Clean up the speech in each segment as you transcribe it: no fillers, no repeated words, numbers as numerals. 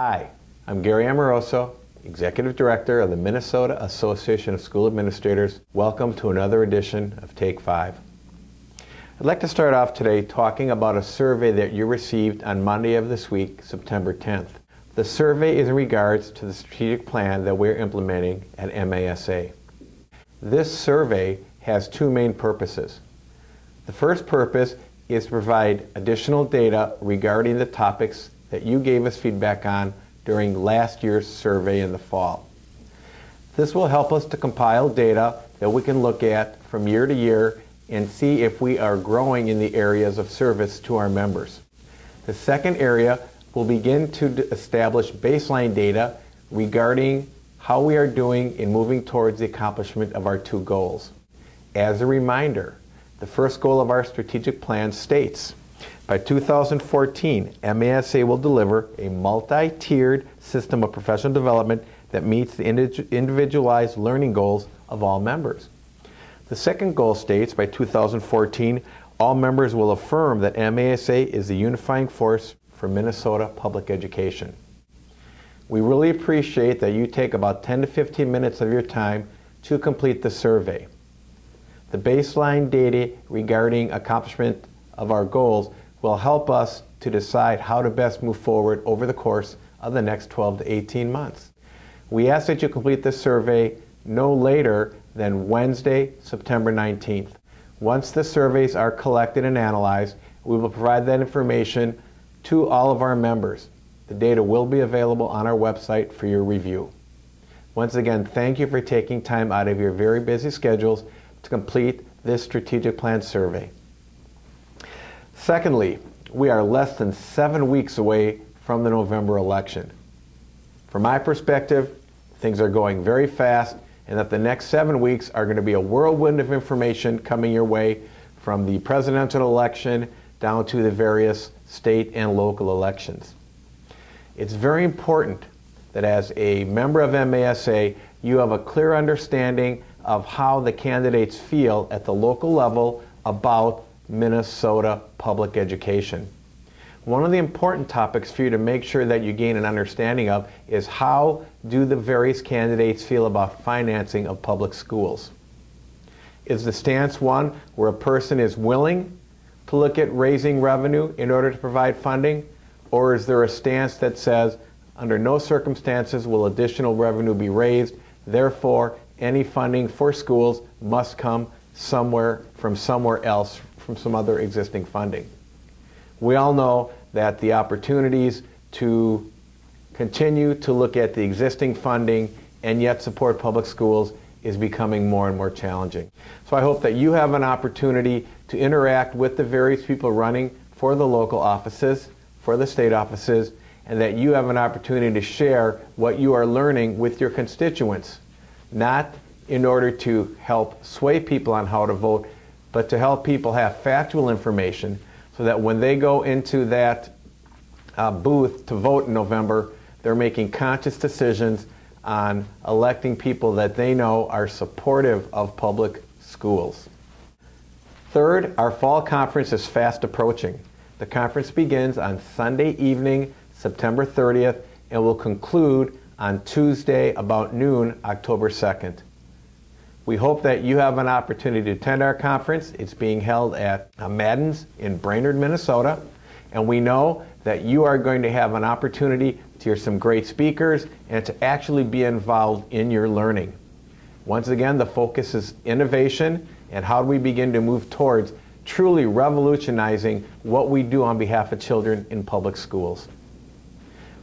Hi, I'm Gary Amoroso, Executive Director of the Minnesota Association of School Administrators. Welcome to another edition of Take 5. I'd like to start off today talking about a survey that you received on Monday of this week, September 10th. The survey is in regards to the strategic plan that we're implementing at MASA. This survey has two main purposes. The first purpose is to provide additional data regarding the topics that you gave us feedback on during last year's survey in the fall. This will help us to compile data that we can look at from year to year and see if we are growing in the areas of service to our members. The second area will begin to establish baseline data regarding how we are doing in moving towards the accomplishment of our two goals. As a reminder, the first goal of our strategic plan states, by 2014, MASA will deliver a multi-tiered system of professional development that meets the individualized learning goals of all members. The second goal states, by 2014, all members will affirm that MASA is the unifying force for Minnesota public education. We really appreciate that you take about 10 to 15 minutes of your time to complete the survey. The baseline data regarding accomplishment of our goals will help us to decide how to best move forward over the course of the next 12 to 18 months. We ask that you complete this survey no later than Wednesday, September 19th. Once the surveys are collected and analyzed, we will provide that information to all of our members. The data will be available on our website for your review. Once again, thank you for taking time out of your very busy schedules to complete this strategic plan survey. Secondly, we are less than 7 weeks away from the November election. From my perspective, things are going very fast, and that the next 7 weeks are going to be a whirlwind of information coming your way, from the presidential election down to the various state and local elections. It's very important that as a member of MASA, you have a clear understanding of how the candidates feel at the local level about Minnesota public education. One of the important topics for you to make sure that you gain an understanding of is how do the various candidates feel about financing of public schools. Is the stance one where a person is willing to look at raising revenue in order to provide funding, or is there a stance that says under no circumstances will additional revenue be raised, therefore any funding for schools must come somewhere else, from some other existing funding? We all know that the opportunities to continue to look at the existing funding and yet support public schools is becoming more and more challenging. So I hope that you have an opportunity to interact with the various people running for the local offices, for the state offices, and that you have an opportunity to share what you are learning with your constituents, not in order to help sway people on how to vote, but to help people have factual information so that when they go into that booth to vote in November, they're making conscious decisions on electing people that they know are supportive of public schools. Third, our fall conference is fast approaching. The conference begins on Sunday evening, September 30th, and will conclude on Tuesday about noon, October 2nd. We hope that you have an opportunity to attend our conference. It's being held at Madden's in Brainerd, Minnesota, and we know that you are going to have an opportunity to hear some great speakers and to actually be involved in your learning. Once again, the focus is innovation and how do we begin to move towards truly revolutionizing what we do on behalf of children in public schools.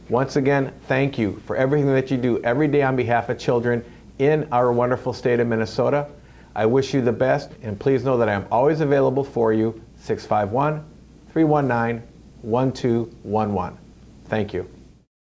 Once again, thank you for everything that you do every day on behalf of children in our wonderful state of Minnesota. I wish you the best, and please know that I am always available for you, 651-319-1211. Thank you.